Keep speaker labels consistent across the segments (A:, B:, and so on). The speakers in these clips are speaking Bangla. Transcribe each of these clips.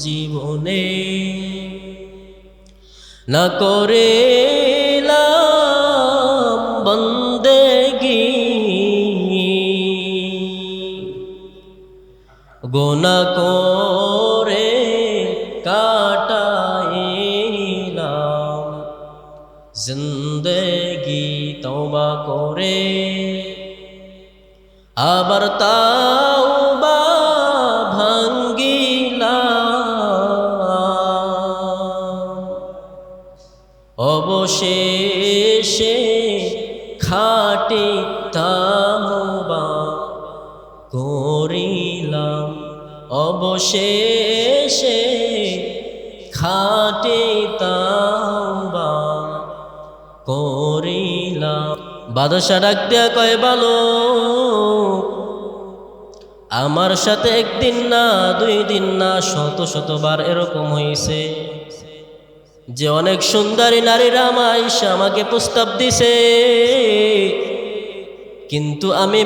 A: জীবনে না করিলাম বন্দেগী, গুনাহ করে কাটাইলাম জিন্দেগি, তওবা করে আবার তাওবা ভাঙ্গিলাম। অবশেষে খাঁটি তাওবা করিলাম, অবশেষে খাঁটি তাওবা করিলাম। বাদশা ডাক দিয়া কয়, বালক, আমার সাথে একদিন না, 2 দিন না, শত শতবার এরকম হয়েছে যে অনেক সুন্দরী নারীরা আমাকে প্রস্তাব দিছে, কিন্তু আমি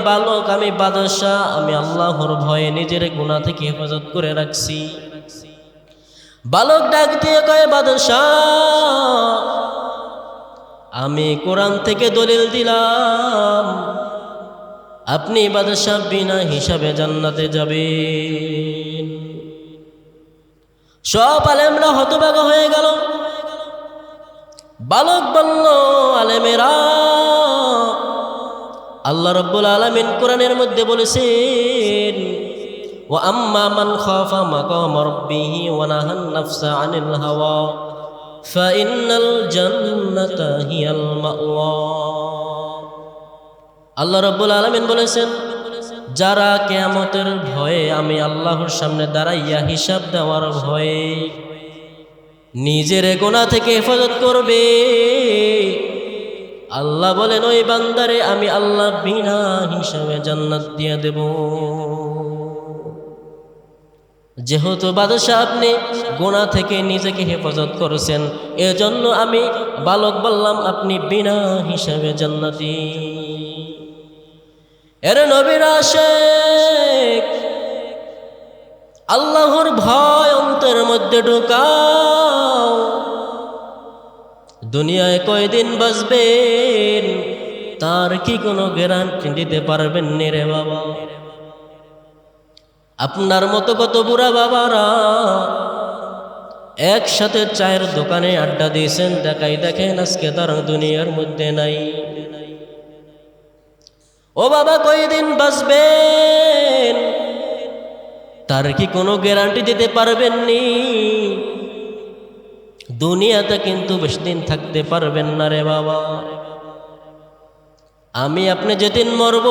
A: বালক, আমি বাদশা, আমি আল্লাহর ভয়ে নিজের গুনাহ থেকে হেফাজত করে রাখছি। বালক ডাক দিয়ে কয়, বাদশা, আমি কোরআন থেকে দলিল দিলাম, আপনি বাদশা বিনা হিসাবে জান্নাতে যাবেন। সব আলেমরা হতবাক হয়ে গেল। বালক বলল, আলেমেরা, আল্লাহ রাব্বুল আলামিন কোরআনের মধ্যে বলেছেন, ওয়া আম্মা মান খাফা মাকাম রাব্বিহি ওয়া নাহান নাফসা আনিল হাওয়া ফাইন্নাল জান্নাতা হিয়াল মাওয়া। আল্লাহ রাব্বুল আলামিন বলেছেন, যারা কিয়ামতের ভয়ে, আমি আল্লাহর সামনে দাঁড়াইয়া হিসাব দেওয়ার ভয়ে নিজের গুনাহ থেকে হেফাজত করবে, আল্লাহ বলেন ওই বান্দারে আমি আল্লাহ বিনা হিসাবে জান্নাত দিয়ে দেব। যেহেতু বাদশা আপনি গুনাহ থেকে নিজেকে হেফাজত করেছেন, এজন্য আমি বালক বললাম আপনি বিনা হিসাবে জান্নাতি। এর নবীর আশিক, আল্লাহর ভয় অন্তরের মধ্যে ঢুকাও। দুনিয়ায় কয়দিন বাঁচবেন তার কি কোনো গ্যারান্টি দিতে পারবেন নি রে বাবা? আপনার মতো কত বুড়া বাবারা একসাথে চায়ের দোকানে আড্ডা দিয়েছেন, দেখাই দেখেন আজকে তার দুনিয়ার মধ্যে নাই। ও বাবা, কয়দিন বাঁচবেন তার কি কোনো গ্যারান্টি দিতে পারবেন নি? দুনিয়াতে কিন্তু বেশি দিন থাকতে পারবেন না রে বাবা। আমি আপনি যেদিন মরব,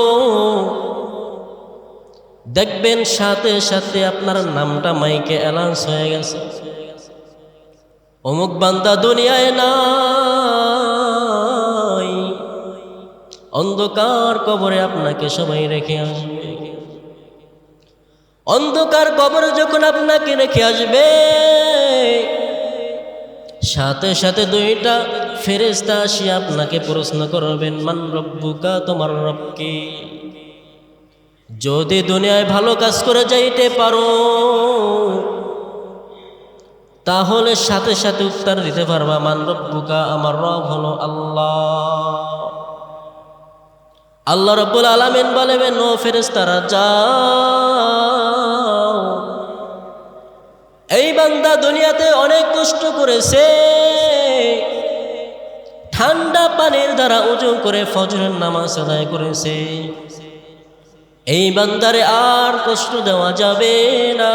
A: দেখবেন সাথে সাথে আপনার নামটা মাইকে অ্যানাউন্স হয়ে গেছে, অমুক বান্দা দুনিয়ায় নাই। অন্ধকার কবরে আপনাকে সবাই রেখে আসবে। অন্ধকার কবরে যখন আপনাকে রেখে আসবে, সাথে সাথে 2টা ফেরেশতা আসি আপনাকে প্রশ্ন করবেন, মান রব্বুকা, তোমার রব কে? যদি দুনিয়ায় ভালো কাজ করে যাইতে পারো তাহলে সাথে সাথে উত্তর দিতে পারবা, মান রব্বুকা, আমার রব হলো আল্লাহ। আল্লাহ রাব্বুল আলামিন বলবেন, ও ফেরেশতারা যাও, এই বান্দা দুনিয়াতে অনেক কষ্ট করেছে, ঠান্ডা পানির দ্বারা ওযু করে ফজরের নামাজ আদায় করেছে, এই বান্দারে আর কষ্ট দেওয়া যাবে না,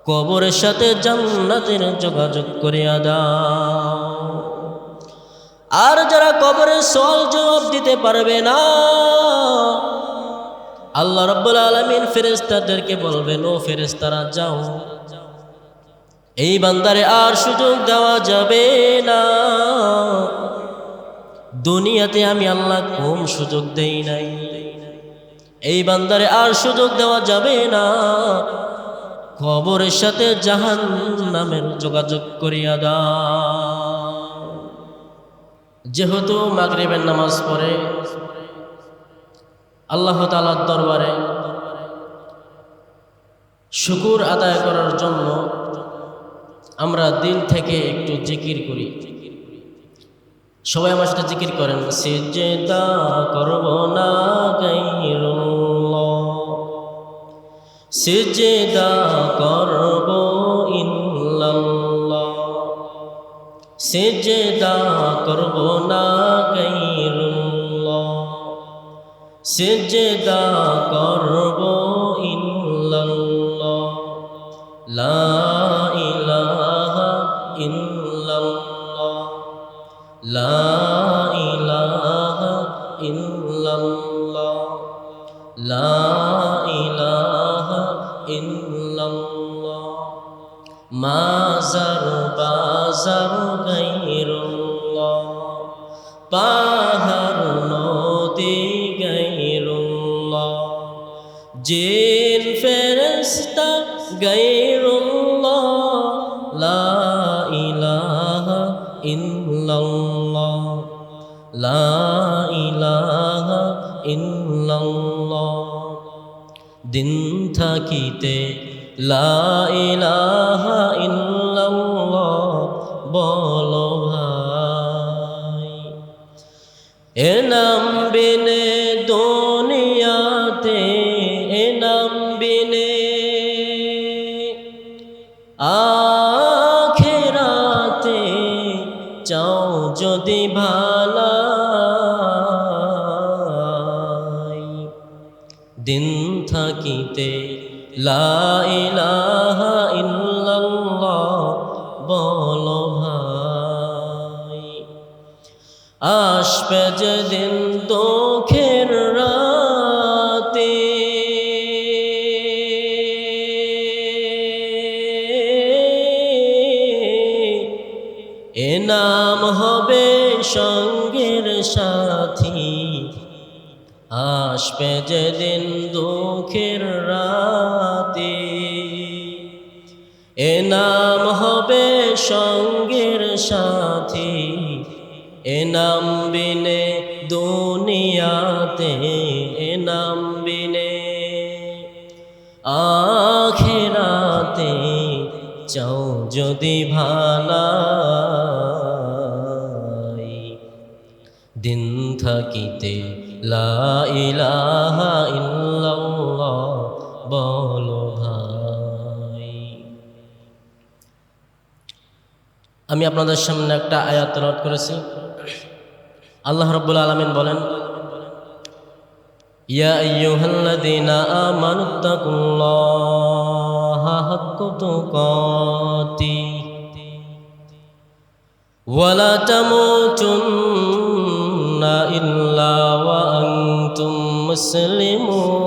A: কবরের সাথে জান্নাতের যোগাযোগ করিয়া দাও। আর যারা কবরের সওয়াল জবাব দিতে পারবে না, আল্লাহ রাব্বুল আলামিন ফেরেশতাদেরকে বলবেন, ও ফেরেশতারা যাও, এই বান্দারে আর সুযোগ দেওয়া যাবে না। দুনিয়াতে আমি আল্লাহ কম সুযোগ দেই নাই, এই বান্দারে আর সুযোগ দেওয়া যাবে না, কবরের সাথে জাহান্নামের যোগাযোগ করিয়া দাও। যেহেতু মাগরিবের নামাজ পড়ে আল্লাহ তাআলার দরবারে শুকর আদায় করার জন্য আমরা দিল থেকে একটু জিকির করি। সবাই আমার সাথে জিকির করেন, সিজদা করব না গায়রুল্লাহ, সিজদা করব ইল্লাল্লাহ, সিজদা করব না গায়রুল্লাহ, সিজদা করব ইল্লাল্লাহ, লা ইলাহা ইল্লাল্লাহ, লা ইলাহা ইল্লাল্লাহ, লা ইলাহা ইল্লাল্লাহ, মাজার বাজার গায়রুল্লাহ, পাহাড় নদী গায়রুল্লাহ, জিন ফেরেশতা গায়রুল্লাহ, লা ইলাহা ইল্লাল্লাহ, লা ইলাহা ইল্লাল্লাহ। দিন থাকিতে লা ইলাহা ইল্লাল্লাহ বলো ভাই, এ নাম বিনে দুনিয়াতে, এ নাম বিনে আখিরাতে, চাও যদি ভালাই, দিন থাকিতে লা ইলাহা ইল্লাল্লাহ বলো ভাই। আসবে যেদিন দুঃখের রাতে, এ নাম হবে সঙ্গের সাথী, আসবে যেদিন দুঃখের রাতে, এ নাম হবে সঙ্গের সাথী, এ নাম বিনে দুনিয়াতে, এ নাম বিনে আখিরাতে, চাও যদি ভালাই, দিন থাকিতে লা ইলাহা ইল্লাল্লাহ বলো ভাই। আমি আপনাদের সামনে একটা আয়াত তেলাওয়াত করেছি। আল্লাহ রাব্বুল আলামিন বলেন, ইয়া আইয়ুহাল্লাযীনা আমানুত্তাকুল্লাহা হাক্কা তুকাতিহি ওয়া লা তামুতুন্না ইল্লা ওয়া আনতুম মুসলিমুন।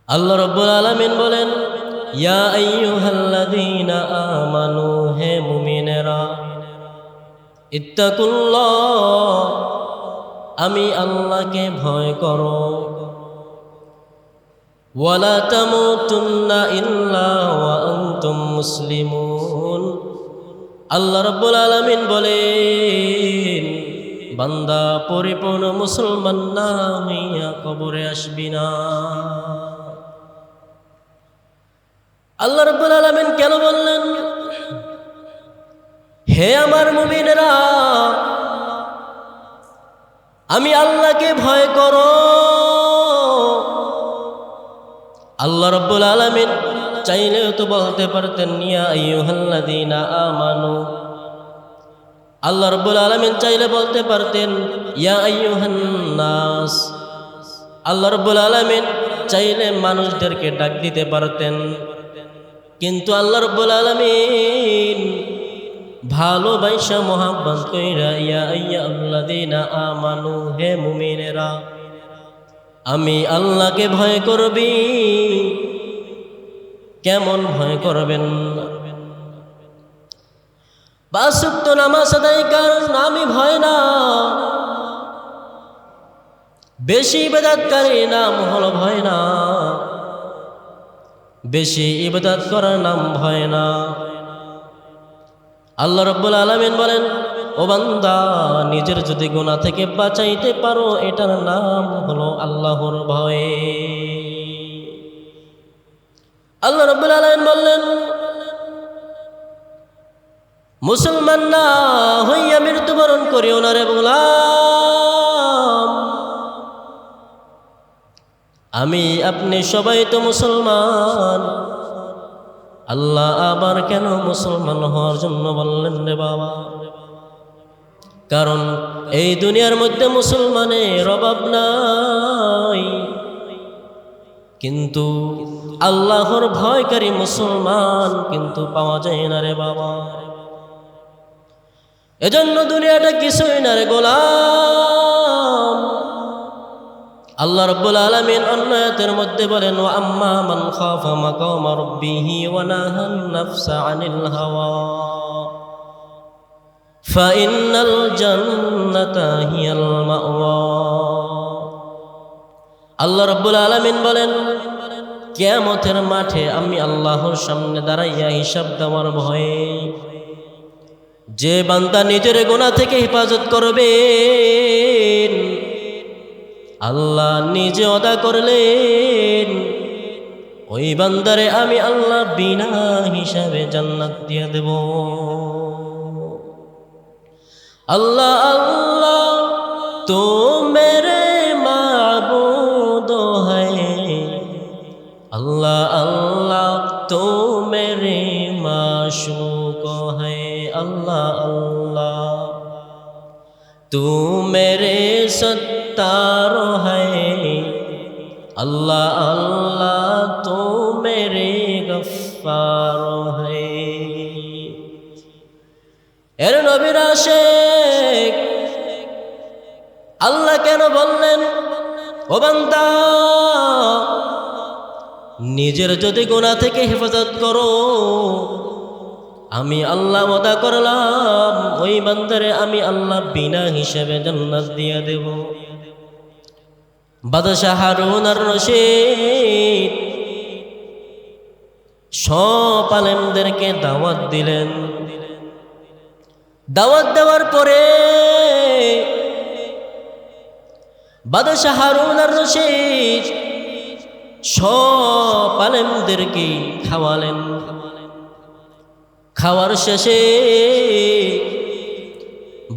A: আল্লাহ রাব্বুল আলামিন বলেন, ইয়া আইয়ুহাল্লাযীনা আমানু, হে মুমিনেরা, ইত্তাকুল্লাহ, আমি আল্লাহকে ভয় করো, ওয়ালা তামুতুন্না ইল্লা ওয়া আনতুম মুসলিমুন। আল্লাহ রাব্বুল আলামিন বলেন, বান্দা পরিপূর্ণ মুসলমান না হইয়া কবরে আসবি না। আল্লাহ রাব্বুল আলামিন কেন বললেন? হে আমার মুমিনেরা, আমি আল্লাহকে ভয় করো। আল্লাহ রাব্বুল আলামিন চাইলেও তো বলতে পারতেন, ইয়া আইয়ুহাল্লাযীনা আমানু। আল্লাহ রাব্বুল আলামিন চাইলে বলতে পারতেন, ইয়া আইয়ুহান নাস। আল্লাহ রাব্বুল আলামিন চাইলে মানুষদেরকে ডাক দিতে পারতেন, কিন্তু আল্লাহ রাব্বুল আলামিন ভালোবাসা মোহাব্বত কইরা ইয়া আইয়ুহাল্লাযীনা আমানু, হে মুমিনেরা, আমি আল্লাহকে ভয় করবি। কেমন ভয় করবেন? 5 ওয়াক্ত নামাজ আদায় করেন, আমি ভয় না। বেশি ইবাদতকারী নাম হলো ভয় না, বেশি ইবাদত করার নাম ভয় না। আল্লাহ রাব্বুল আলামিন বলেন, ও বান্দা, নিজের যদি গুনাহ থেকে বাঁচাইতে পারো এটার নাম হলো আল্লাহর ভয়। আল্লাহ রাব্বুল আলামিন বললেন, মুসলমান না হইয়া মৃত্যুবরণ করিও না রে গোলাম। আমি আপনি সবাই তো মুসলমান, আল্লাহ আবার কেন মুসলমান হওয়ার জন্য বললেন রে বাবা? কারণ এই দুনিয়ার মধ্যে মুসলমানের অভাব নাই, কিন্তু আল্লাহর ভয়কারী মুসলমান কিন্তু পাওয়া যায় না রে বাবা। এজন্য দুনিয়াটা কিছুই না রে গোলাম। আল্লাহ রাব্বুল আলামিন অন্য আয়াতের মধ্যে বলেন, ওয়া আম্মা মান খাফা মাকামা রাব্বিহি ওয়া নাহান নাফসা আনিল হাওয়া ফাইন্নাল জান্নাতা হিয়াল মাওয়া। আল্লাহ রাব্বুল আলামিন বলেন, কিয়ামতের মাঠে আমি আল্লাহর সামনে দাঁড়াইয়া হিসাব দেওয়ার ভয়ে যে বান্দা নিজের গুনাহ থেকে হেফাজত করবেন, আল্লাহ নিজে ওয়াদা করলেন ওই বান্দারে আমি আল্লাহ বিনা হিসাবে জান্নাত দিয়ে দেব। अल्लाह अल्लाह तो मेरे माबूद है, अल्लाह अल्लाह तो मेरे माशूक है, अल्लाह अल्लाह तू मेरे सत्तार है, अल्लाह अल्लाह तू मेरे गफ्फार है। এর নবীর আশিক আল্লাহ কেন বললেন, ও বান্দা নিজের যদি গুনাহ থেকে হেফাজত করো আমি আল্লাহ ওয়াদা করলাম ওই বান্দারে আমি আল্লাহ বিনা হিসাবে জান্নাত দিয়ে দেব। বাদশাহ হারুন আর রশিদ সব আলেমদেরকে দাওয়াত দিলেন। দাওয়াত দেওয়ার পরে বাদশাহ হারুন আর রশিদ সব আলেমদেরকে খাওয়ালেন। খাওয়ার শেষে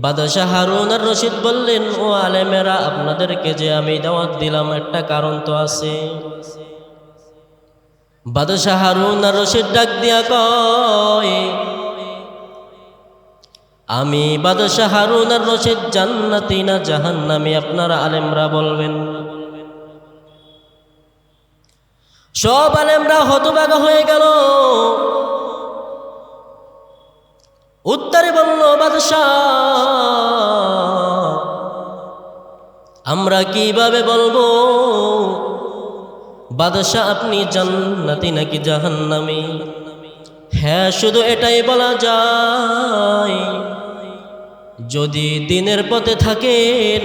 A: বাদশাহ হারুন আর রশিদ বললেন, ও আলেমেরা, আপনাদেরকে যে আমি দাওয়াত দিলাম একটা কারণ তো আছে। বাদশাহ হারুন আর রশিদ ডাক দিয়া কয়, আমি বাদশাহ হারুন আর রশিদ জান্নাতি না জাহান্নামী আপনারা আলেমরা বলবেন। সব আলেমরা হতবাগা হয়ে গেল। উত্তরে বলল, বাদশাহ আমরা কিভাবে বলবো বাদশাহ আপনি জান্নাতি নাকি জাহান্নামী? হ্যাঁ, শুধু এটাই বলা যায় যদি দিনের পথে থাকেন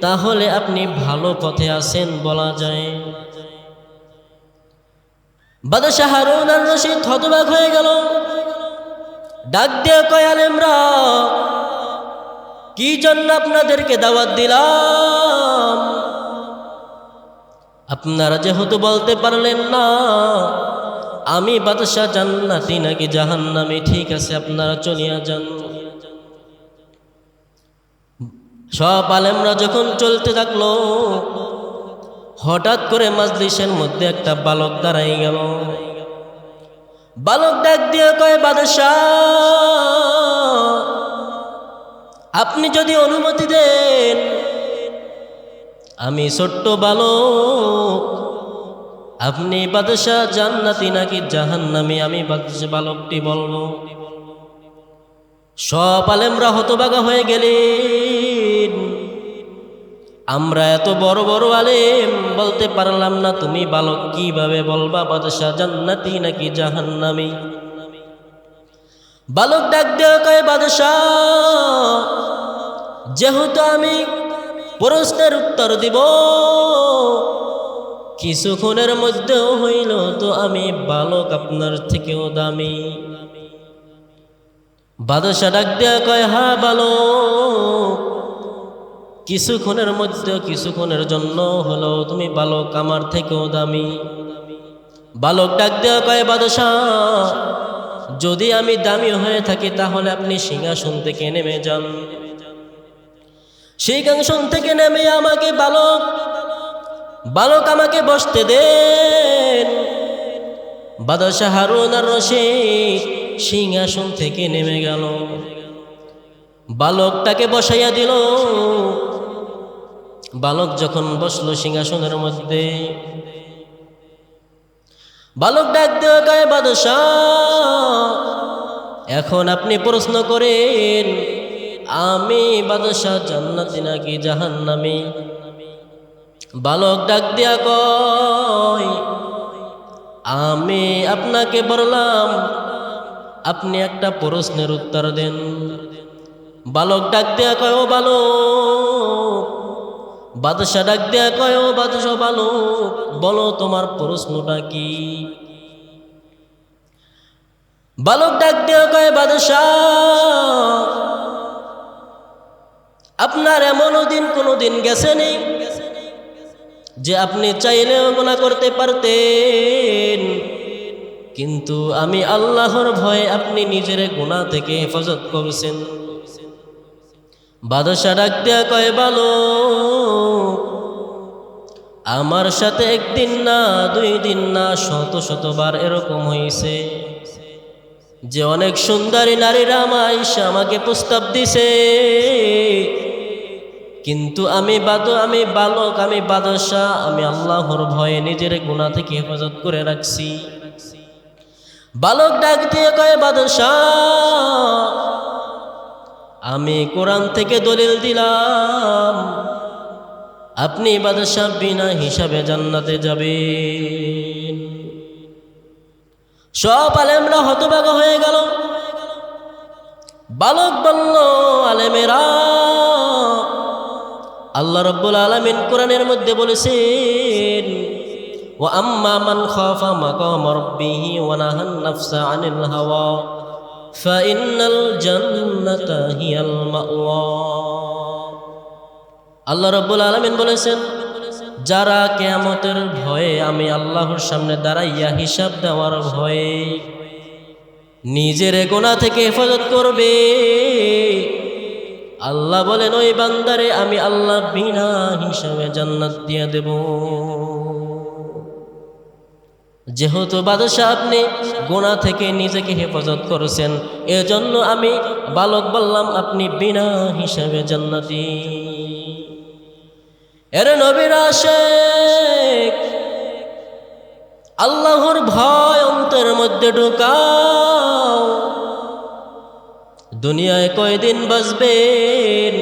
A: তাহলে আপনি ভালো পথে আছেন বলা যায়। বাদশাহ হারুন আর রশিদ হতবাক হয়ে গেল। ডাক দিয়ে কয়, আলেমরা কি জন্য আপনাদেরকে দাওয়াত দিলাম? আপনারা যেহেতু বলতে পারলেন না আমি বাদশাহ জান্নাতি নাকি জাহান্নামী, ঠিক আছে আপনারা চলিয়া যান। সব আলেমরা যখন চলতে থাকলো হঠাৎ করে মাজলিসের মধ্যে একটা বালক দাঁড়াই গেল। বালক ডাক দিয়ে কয়, বাদশাহ আপনি যদি অনুমতি দেন আমি ছোট্ট বালক, আপনি বাদশাহ জান্নাতি নাকি জাহান্নামী আমি বালকটি বলবো। সব আলেমরা হতবাগা হয়ে গেলেন। আমরা এত বড় বড় আলেম বলতে পারলাম না, তুমি বালক কিভাবে বলবা বাদশাহ জান্নাতি নাকি জাহান্নামী? বালক ডাক দিয়ে কয়, বাদশাহ যেহেতু আমি প্রশ্নের উত্তর দিব কিছুক্ষণের মধ্যেও হইল তো আমি বালক আপনার থেকেও দামি। বাদশা ডাক দেয়া কয়, হা বালক, কিছুক্ষণের জন্য হলো তুমি বালক আমার থেকেও দামি। বালক ডাক দেয়া কয়, বাদশা, যদি আমি দামি হয়ে থাকি তাহলে আপনি সিংহাসন থেকে নেমে যান। সিংহাসন থেকে নেমে আমাকে বালক আমাকে বসতে দেন। বাদশা হারুন আর রশিদ সিংহাসন থেকে নেমে গেল, বালকটাকে বসাইয়া দিল। বালক যখন বসলো সিংহাসনের মধ্যে, বালক ডাক দেওয়া কয়, বাদশা, এখন আপনি প্রশ্ন করেন, আমি বাদশা জান্নাতি নাকি জাহান্নামী? বালক ডাক দেয়া কয়, আমি আপনাকে বললাম, আপনি একটা প্রশ্নের উত্তর দেন। বালক ডাক দেয়া কয়, ও বালক। বাদশা ডাক দেয়া কয়, ও বাদশা বালক, বলো তোমার প্রশ্নটা কি? বালক ডাক দেয়া কয়, বাদশা, আপনার এমনও দিন কোনোদিন গেছে নেই যে আপনি চাইলেও গুনাহ করতে পারতেন, কিন্তু আমি আল্লাহর ভয়ে আপনি নিজের গুনাহ থেকে হেফাজত করছেন। বাদশা ডাক দেয়া কয়, বালক, আমার সাথে একদিন না, 2 দিন না, শতবার এরকম হয়েছে যে অনেক সুন্দরী নারীরা আমাকে প্রস্তাব দিছে, কিন্তু আমি বালক, আমি বাদশা, আমি আল্লাহর ভয়ে নিজের গুনাহ থেকে হেফাজত করে রাখছি। বালক ডাক দিয়ে কয়, বাদশা, আমি কোরআন থেকে দলিল দিলাম, আপনি বাদশা বিনা হিসাবে জান্নাতে যাবেন। সব আলেমরা হতবাক হয়ে গেল। বালক বলল, আলেমেরা, আল্লাহ রাব্বুল আলামিন কোরআনের মধ্যে বলেছেন, ওয়া আম্মা মান খাফা মাকাম রাব্বিহি ওয়া নাহান নাফসা আনিল হাওয়া ফাইন্নাল জান্নাতা হিয়াল মাওয়া। আল্লাহ রাব্বুল আলামিন বলেছেন, যারা কিয়ামতের ভয়ে, আমি আল্লাহর সামনে দাঁড়াইয়া হিসাব দেওয়ার ভয়ে নিজের গুনাহ থেকে হেফাজত করবে, আল্লাহ বলেন, ওই বান্দারে আমি আল্লাহ বিনা হিসাবে জান্নাত দিয়ে দেব। যেহেতু বাদশা আপনি গুনাহ থেকে নিজেকে হেফাজত করেছেন, এজন্য আমি বালক বললাম আপনি বিনা হিসাবে জান্নাতি। এর নবীর আশিক, আল্লাহর ভয় অন্তরের মধ্যে ঢুকাও। দুনিয়ায় কয়দিন বাঁচবেন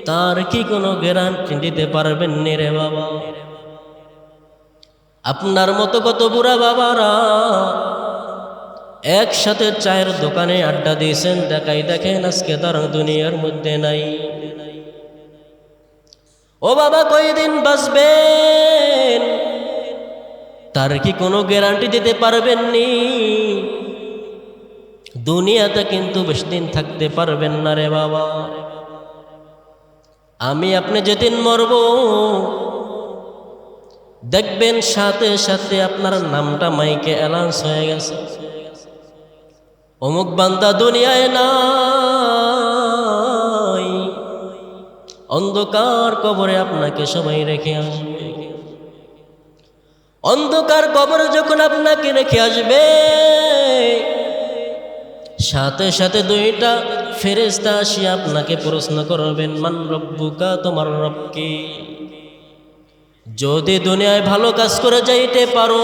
A: তার কি কোনো গ্যারান্টি দিতে পারবেন নি রে বাবা? আপনার মতো কত বুড়া বাবারা একসাথে চায়ের দোকানে আড্ডা দিয়েছেন, দেখেন আজকে তার দুনিয়ার মধ্যে নাই। ও বাবা, কয়দিন বাঁচবেন তার কি কোনো গ্যারান্টি দিতে পারবেন নি? দুনিয়াতে কিন্তু বেশি দিন থাকতে পারবেন না রে বাবা। আমি আপনি যেদিন মরব, দেখবেন সাথে সাথে আপনার নামটা মাইকে অ্যানাউন্স হয়ে গেছে, অমুক বান্দা দুনিয়ায় নাই। অন্ধকার কবরে আপনাকে সবাই রেখে আসবে। অন্ধকার কবরে যখন আপনাকে রেখে আসবে, সাথে সাথে 2টা ফেরেশতা আসি আপনাকে প্রশ্ন করবেন, মান রব্বুকা, তোমার রব কে? যদি দুনিয়ায় ভালো কাজ করে যাইতে পারো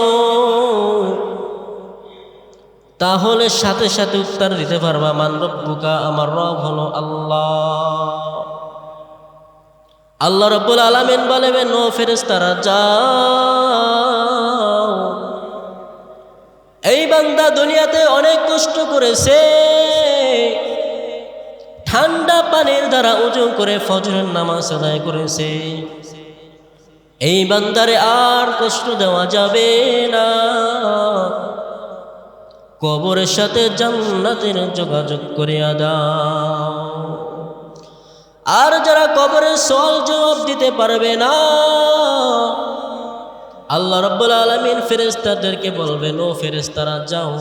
A: তাহলে সাথে সাথে উত্তর দিতে পারবা, মান রব্বুকা, আমার রব হলো আল্লাহ। আল্লাহ রাব্বুল আলামিন বলবেন, ও ফেরেশতারা যাও, এই বান্দা দুনিয়াতে অনেক কষ্ট করেছে, ঠান্ডা পানির দ্বারা ওযু করে ফজরের নামাজ আদায় করেছে, এই বান্দারে আর কষ্ট দেওয়া যাবে না। কবরের সাথে জান্নাতের যোগাযোগ করিয়া দাও। আর যারা কবরের সওয়াল জবাব দিতে পারবে না, আল্লাহ রাব্বুল আলামিন ফেরেশতাদেরকে বলবেন, ও ফেরেশতারা যাও,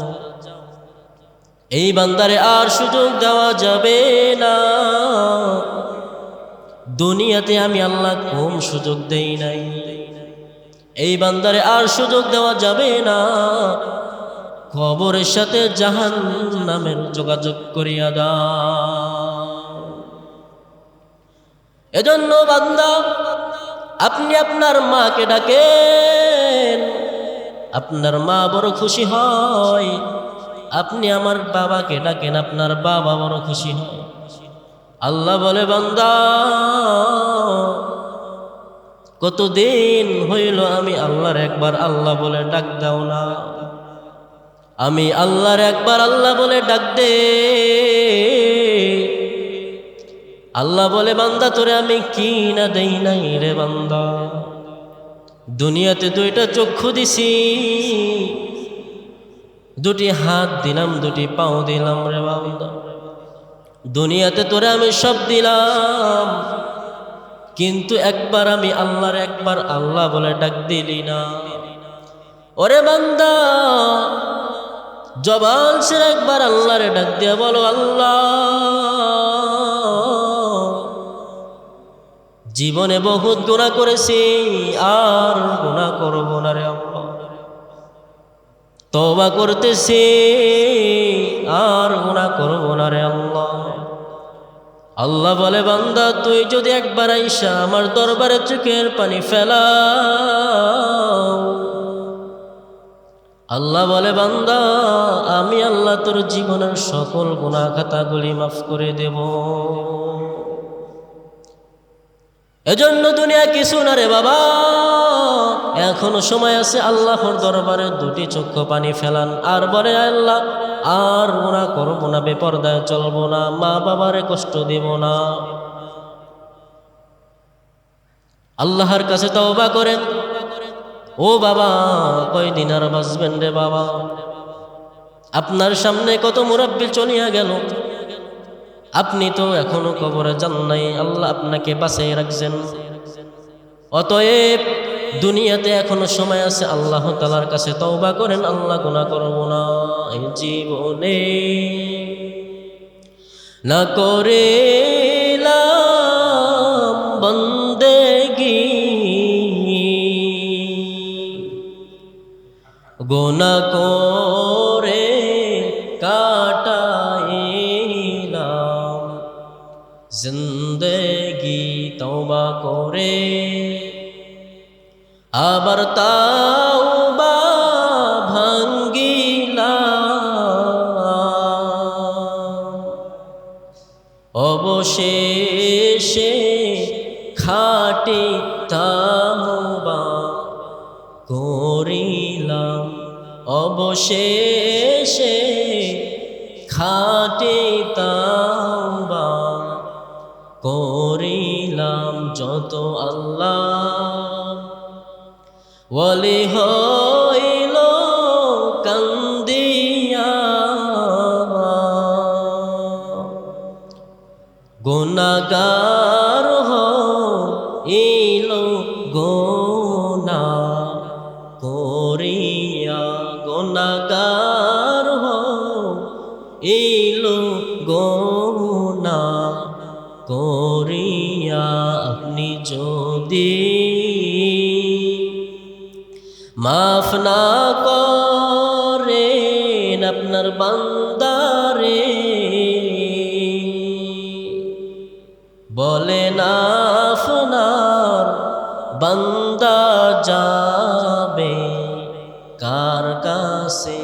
A: এই বান্দারে আর সুযোগ দেওয়া যাবে না। দুনিয়াতে আমি আল্লাহ কম সুযোগ দেই নাই, এই বান্দারে আর সুযোগ দেওয়া যাবে না। কবরের সাথে জাহান্নামের যোগাযোগ করিয়া দাও। এজন্য বান্দা, আপনি আপনার মাকে ডাকেন, আপনার মা বড় খুশি হয়। আপনি আমার বাবাকে ডাকেন, আপনার বাবা বড় খুশি হয়। আল্লাহ বলে, বান্দা কতদিন হইল আমি আল্লাহর একবার আল্লাহ বলে ডাক দাও না। আমি আল্লাহর একবার আল্লাহ বলে ডাক দে। আল্লাহ বলে, বান্দা তোরে আমি কি না দেই নাই রে বান্দা। দুনিয়াতে দুইটা চক্ষু দিছি, দুটি হাত দিলাম, দুটি পাও দিলাম রে বান্দা। দুনিয়াতে তোরে আমি সব দিলাম, কিন্তু একবার আমি আল্লাহর একবার আল্লাহ বলে ডাক দিলি না। ওরে বান্দা, জবান ছেড়ে একবার আল্লাহরে ডাক দিয়া বলো, আল্লাহ জীবনে বহুত গুনাহ করেছি, আর গুনাহ করব না রে আল্লাহ। তওবা করতেছি, আর গুনাহ করব না রে আল্লাহ। আল্লাহ বলে, বান্দা তুই যদি একবার আইসা আমার দরবারে চোখের পানি ফেলাও, আল্লাহ বলে, বান্দা আমি আল্লাহ তোর জীবনের সকল গুনাহ খাতাগুলি মাফ করে দেব। এজন্য দুনিয়া কিছু না রে বাবা, এখনো সময় আছে। আল্লাহর দরবারে দুটি চক্ষু পানি ফেলান, আর বলে, আল্লাহ আর গুনাহ করব না, বেপরদায় চলবো না, মা বাবারে কষ্ট দেব না। আল্লাহর কাছে তওবা করেন। ও বাবা, কয়দিন আর বাঁচবেন রে বাবা? আপনার সামনে কত মুরাব্বি চলিয়া গেল, আপনি তো এখনো কবরে যান নাই। আল্লাহ আপনাকে বাঁচিয়ে রাখছেন। অতএব দুনিয়াতে এখনো সময় আছে, আল্লাহ তাআলার কাছে তওবা করেন। আল্লাহ গুনাহ করব না, এই জীবনে না করিলাম বন্দেগি, গুনাহ করে কাটাইলাম জিন্দেগি, তওবা করে আবার তাওবা ভাঙ্গিলাম। অবশেষে খাঁটি তাওবা করিলাম, অবশেষে খাঁটি তাওবা করিলাম। যত আল্লাহ ওয়ালি হইল কান্দিয়া, গুনাহগার হইল গুনাহ করিয়া, গুনাহগার হইল গুনাহ করিয়া। আপনি যদি মাফ না করেন আপনার বান্দারে, বলেন আপনার বান্দা যাবে কার কাছে?